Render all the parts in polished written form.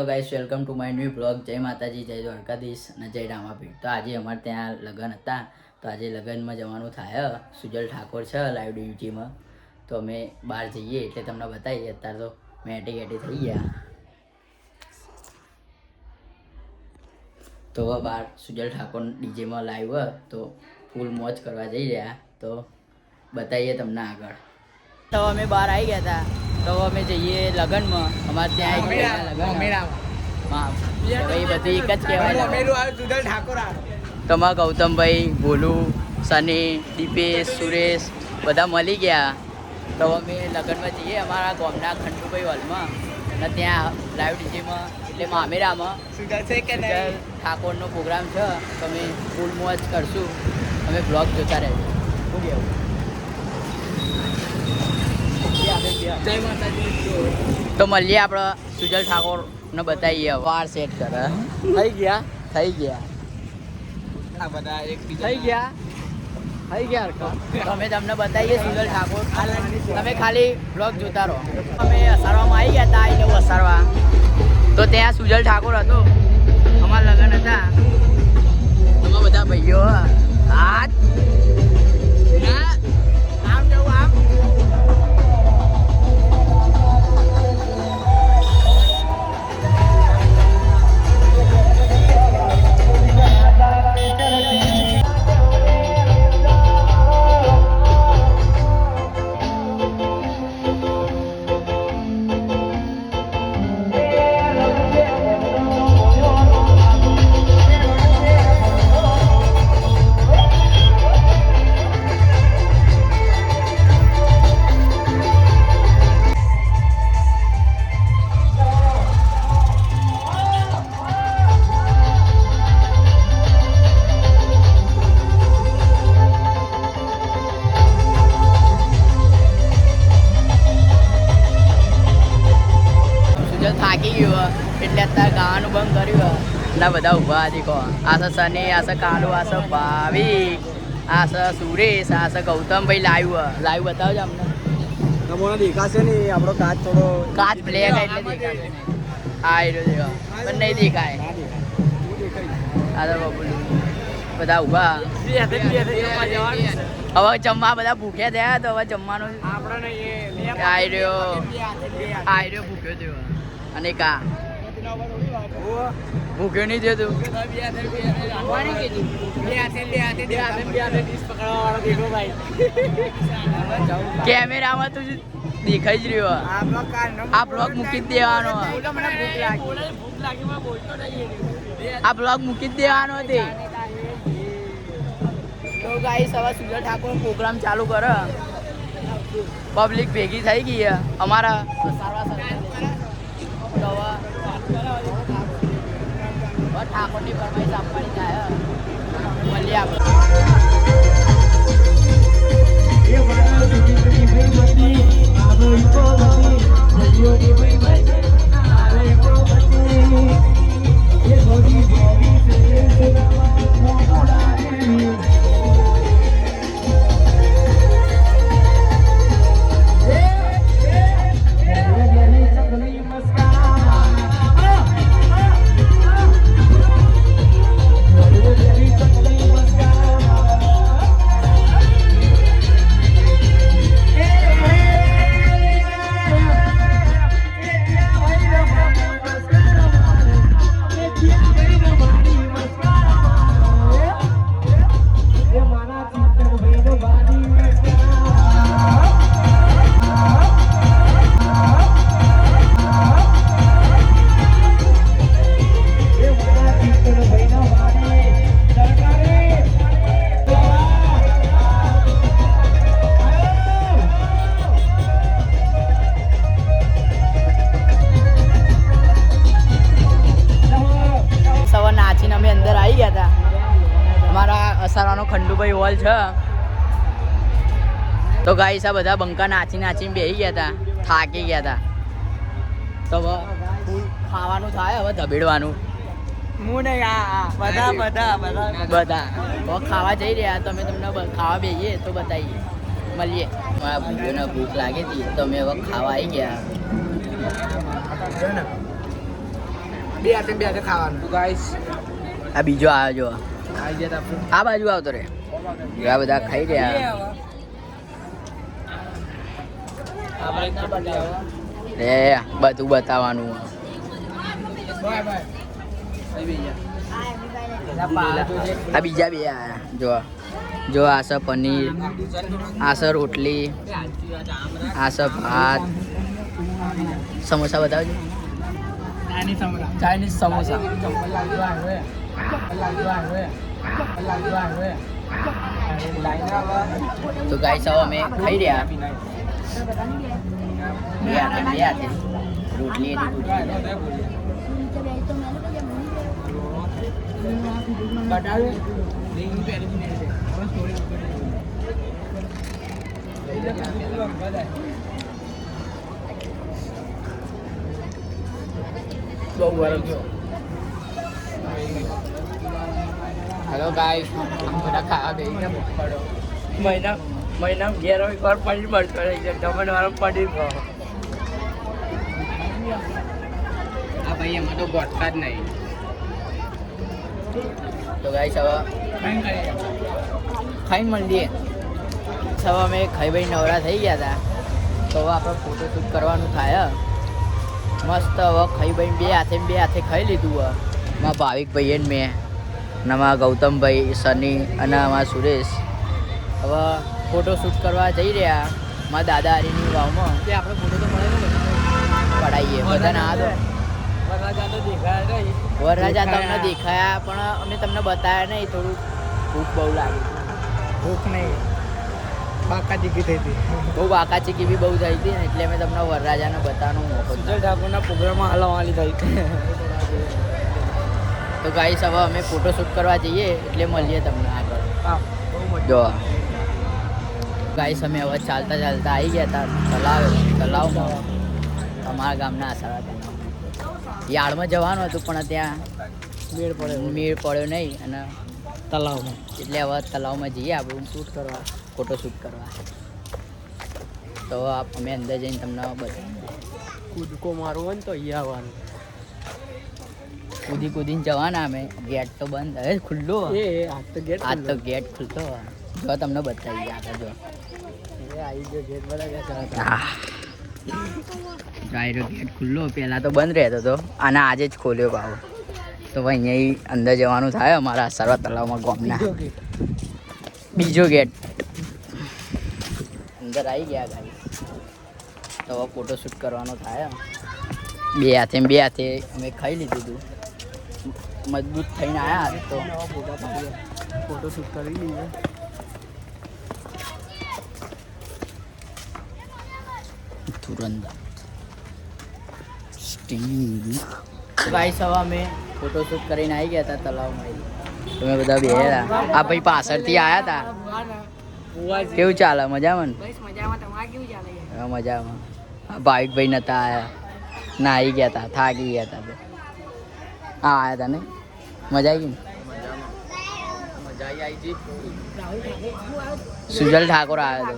તો guys welcome to my new blog. જય માતાજી, જય દ્વારકાધીશ અને જય રામાપીર. તો આજે અમારે ત્યાં લગ્ન હતા, તો આજે લગ્નમાં જવાનું થાય. સુજલ ઠાકોર છે લાઈવ ડ્યુટીમાં, તો અમે બહાર જઈએ એટલે તમને બતાવીએ. અત્યારે તો મેટી થઈ ગયા, તો બહાર સુજલ ઠાકોર ડીજેમાં લાઈવ તો ફૂલ મોજ કરવા જઈ રહ્યા, તો બતાવીએ તમને આગળ. તો અમે બહાર આવી ગયા હતા, તો અમે જઈએ લગ્નમાં. અમારે ત્યાં ભાઈ બધું એક જ કહેવાય. તમારા ગૌતમભાઈ, ભોલુ, સની, દીપેશ, સુરેશ બધા મળી ગયા. તો અમે લગ્નમાં જઈએ અમારા ગામના ખંડુભાઈ હોલમાં, અને ત્યાં લાઈવ ડીજેમાં એટલે મામેરામાં સુજલ ઠાકોરનો પ્રોગ્રામ છે. તો અમે ફૂલ મોજ કરશું. અમે બ્લોગ જોતા રહેજો. શું કહેવું? તો મળીએ આપણે સુજલ ઠાકોરને બતાવીએ. વાર સેટ કરે થઈ ગયા અમે તમને બતાવીએ સુજલ ઠાકોર. તમે ખાલી બ્લોગ જોતા રહો. અમે અસારવામાં આવી ગયા હતા, એટલે અસારવા તો ત્યાં સુજલ ઠાકોર હતો. અમારા લગ્ન હતા, એમાં બધા ભાઈઓ આમ જવું આમ. થાકી ગયો એટલે અત્યારે ગાવાનું બંધ કર્યું. ના બધા ઊભા દેખો. આ છે સની, આ છે કાલુ, આ છે ભાવિક, આ છે સુરેશ, આ છે ગૌતમભાઈ. લાઈવ બતાવજો અમને. તમને દેખાશે નહીં, આપણો કાચ થોડો કાચ બ્લેક એટલે દેખાશે નહીં. હા એ દેખો પણ નહીં દેખાય. આ તો બબુલ બધા ઊભા. હવે જમવા બધા ભૂખ્યા થયા, તો હવે જમવાનું આયર્યો ભૂખ્યો થયો. અને કા ભૂખ્યો નહીં થયો તું? કેમેરામાં તું દેખાઈ જ રહ્યો. આ બ્લોગ મૂકી જ દેવાનો. આ બ્લોગ મૂકી જ દેવાનો હતી. તો ગાઈસ હવે સુજલ ઠાકોર પ્રોગ્રામ ચાલુ કરે. પબ્લિક ભેગી થઈ ગઈ અમારા ઠાકોરની ફરમાઈશ આપવાની થાય. મળીએ આપણે. અસારવાનો ખંડુભાઈ હોલ છે. તો ગાઈસ આ બધા બંકા નાચીને બેસી ગયા હતા, થાકી ગયા હતા. તો ફૂલ ખાવાનું થાય, હવે ધબેડવાનું. બધા ખાવા જઈ રહ્યા. તમે તમને ખાવા બેસીએ તો બતાવીએ. મળીએ. મારા ભાઈઓને ભૂખ લાગી હતી, તો અમે હવે ખાવા આવી ગયા. બે હાથે ખાવાનું ગાઈસ. આ બીજો આવ્યો જો આઈ ગયા આપણે. આ બાજુ આવતો રે આ બધા ખાઈ રહ્યા રે બધું બતાવવાનું બાય બાય. આ બીજા બે આયા જો આ છે પનીર, આ છે રોટલી, આ છે ભાત, સમોસા બતાવજો. ચાઇનીઝ સમોસા. તો ગાઈસ હવે અમે ખાઈ રહ્યા બે હાથે રોટલી હેલો ગાઈસ, બધા ખાવા ગઈ ને પકડો. મહિના ઘેર એક વાર પનીર મળતો રહી છે ટમેટો વાળો પનીર ખાઓ. આ ભાઈ એમાં તો ગોઠતા જ નહીં. તો ગાઈસ હવે ખાઈને મળીએ. હવે અમે ખાઈ ભાઈ નવરા થઈ ગયા હતા તો હવે આપણે ફોટોશૂટ કરવાનું થાય મસ્ત. હવે ખાઈ ભાઈ બે હાથે ખાઈ લીધું મારા ભાવિકભાઈ ને મેં અને અમારા ગૌતમભાઈ, સની અને અમારા સુરેશ. હવે ફોટોશૂટ કરવા જઈ રહ્યા મારા દાદા હરીની વાવમાં. તે આપણે ફોટો તો મળે ને પડાવીએ બધાને આ દો. વરરાજા તો દેખાય નહીં. વરરાજા તમને દેખાયા પણ અમે તમને બતાવ્યા નહીં. થોડું ભૂખ બહુ લાગી. ભૂખ નહીં, બાકા ચીકી થઈ હતી. બહુ બાકાચીકી બી બહુ થઈ હતી ને એટલે મેં તમને વરરાજાને બતાવવાનો મોકો સુજલ ઠાકોરના પ્રોગ્રામમાં હલાવવાની થઈ. તો ગાઈસ હવે અમે ફોટોશૂટ કરવા જઈએ એટલે મળીએ તમને આગળ. હા, બહુ મજા. જો ગાઈસ અમે હવે ચાલતા આવી ગયા હતા તલાવમાં. અમારા ગામના આસારા તલાવ યાર્ડમાં જવાનું હતું પણ ત્યાં મેળ પડ્યો નહીં અને તલાવમાં એટલે હવે તલાવમાં જઈએ આપણું શૂટ કરવા, ફોટોશૂટ કરવા. તો અમે અંદર જઈને તમને બતાવીએ. કૂદકો મારવો હોય ને તો અહીંયા આવવાનું. કૂદીને જવાના અમે. ગેટ તો બંધ હવે ખુલ્લો. આજ તો ગેટ આજ તો ગેટ ખુલતો જો તમને બતાવીએ આગળ જો. આવી ગયો ગેટ બધા. ડાયરો ગેટ ખુલ્લો પહેલાં તો બંધ રહેતો હતો અને આજે જ ખોલ્યો ભાવ. તો ભાઈ અહીંયા અંદર જવાનું થાય અમારા સર્વ તલાવમાં ગામના. બીજો ગેટ અંદર આવી ગયા ગાડી. તો હવે ફોટોશૂટ કરવાનો થાય. બે હાથે અમે ખાઈ લીધું હતું. મજબૂત થઈને આવ્યા તો ફોટોશૂટ કરી લઈએ. તુરંત ગાઈસ હવે અમે ફોટોશૂટ કરીને આવી ગયા હતા તલાવમાં. તમે બધા બેહેલા. આ ભાઈ પાછળથી આવ્યા હતા. કેવું ચાલે? મજામાં ને? મજામાં. ભાવિકભાઈ નતા આવ્યા ના આવી ગયા હતા, થાકી ગયા હતા. હા આવ્યા હતા ને? મજા આવી ગઈ ને? સુજલ ઠાકોર આવ્યો હતો.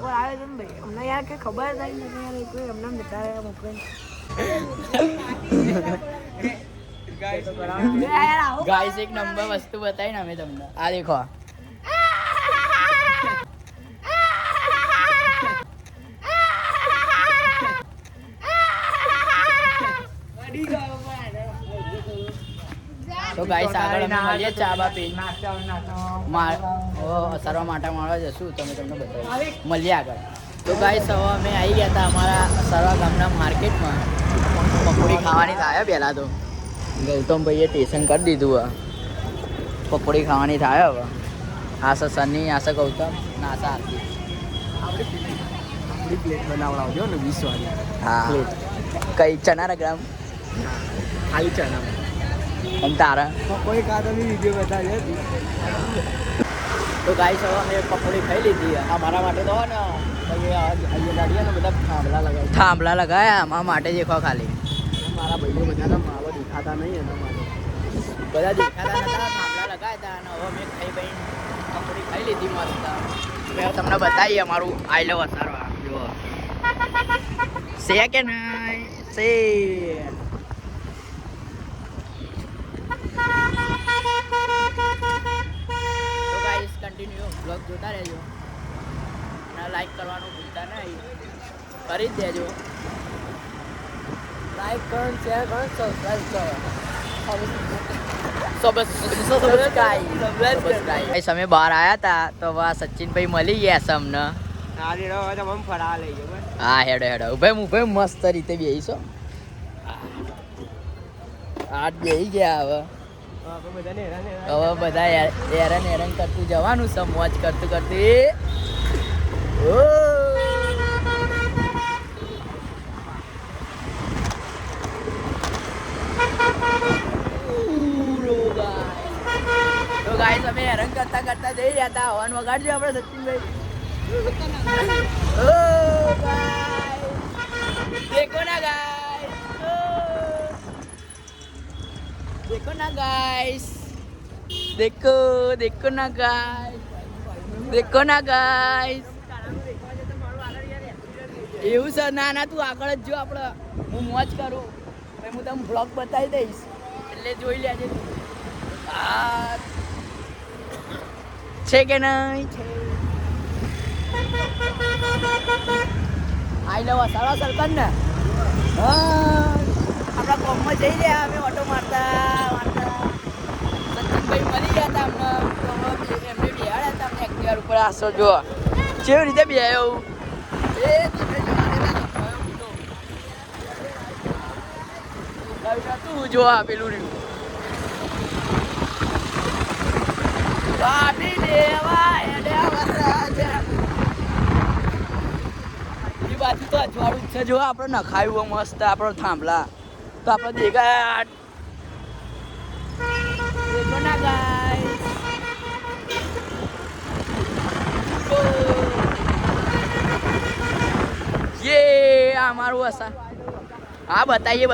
ગાઈસ એક નંબર વસ્તુ બતાવી ને અમે તમને. આ દેખો તો ગાઈસ આગળ અમે મળીએ ચા બા પીને. સરવા માટે મળવા જશું તમે તમને બતાવીએ. મળીએ આગળ. તો ગાઈસ હવે અમે આવી ગયા હતા અમારા સરવા ગામના માર્કેટમાં. પકોડી ખાવાની થાય પહેલાં તો ગૌતમભાઈએ ટેશન કરી દીધું. પકોડી ખાવાની થાય હવે. આ છે સની, આ છે ગૌતમ ને આ છે આરતી. આપણી પ્લેટ બનાવડાવજો ને 20 વાળી. હા કઈ ચણાના ગ્રામ ખાલી ચણા. અને તારા કોઈ કાદરની વિડીયો બતાવી હતી. તો ગાઈસ હવે અમે પકોડી ખાઈ લીધી. અમારા માટે તો ને અહીંયા ગાડીએ ને બધા થાંભલા લગાવ્યા અમારા માટે દેખો ખાલી. મારા ભાઈઓ બધાના માવા દેખાતા નહીં એના માટે. બધા દેખાતા નતા, થાંભલા લગાવ્યા હતા. અને હવે અમે ભાઈ પકોડી ખાઈ લીધી મસ્ત. મેં તમને બતાવીએ અમારું આઈ લવ અસારવા. જુઓ છે કે નહીં છે. કરવાનું ભૂલતા નહીં, કરી જ દેજો. લાઈક કરો, શેર કરો, સબસ્ક્રાઇબ કરો. અમે બહાર આવ્યા હતા તો આ સચિનભાઈ મળી ગયા છે અમને. હા હેડો હેડો ઉભે મસ્ત રીતે બેહીશો. આજ બેહી ગયા હવે બધા હેરાન કરતું જવાનું છે, મોજ કરતું કરતું. તો ગાઈસ અમે હેરાન કરતા કરતા જઈ રહ્યા હતા. હવન વગાડજો આપણે સચિનભાઈ. देखो ना गाइस, देखो ना गाइस, देखो ना गाइस, देखो ना गाइस. એવું છે? ના તું આગળ જ જો, આપણે હું મોજ કરું પછી હું તમને બ્લોગ બતાવી દઈશ એટલે જોઈ લેજે. હા છે કે નહીં છે? આઈ લવ સારા સરકન ને. હા આપણા ગામમાં જઈ રહ્યા અમે ઓટો મારતા સચિનભાઈ મળી ગયા હતા અમને. એમને બિહાડ્યા હતા અમને એક્ટિવા ઉપર. આસો જો કેવી રીતે બિહાયો એ તમે તું જો પેલું રહ્યું બાપી દેવા બાજુ તો અજવાળું છે. જો આપણે નખાયું મસ્ત આપણો થાંભલા તો આપણે દેખાય. દેખો ના ગાઈસ, યે આ મારું હસા. હા બતાઈએ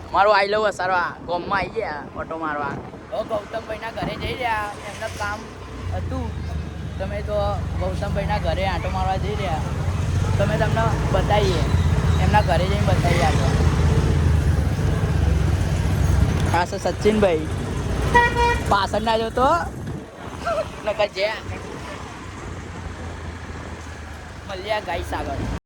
અમારું આઈ લવ હસારવા ગામમાં આવી ગયા ઓટો મારવા. ગૌતમભાઈના ઘરે જઈ રહ્યા, એમનું કામ હતું. તમે તો ગૌતમભાઈના ઘરે આંટો મારવા જઈ રહ્યા, તમે તમને બતાવીએ એમના ઘરે જઈને બતાવીએ. આપણે ખાસ સચિનભાઈ પાછળ ના જોતો નકર જ્યાં મળ્યા ગાઈસ આગળ.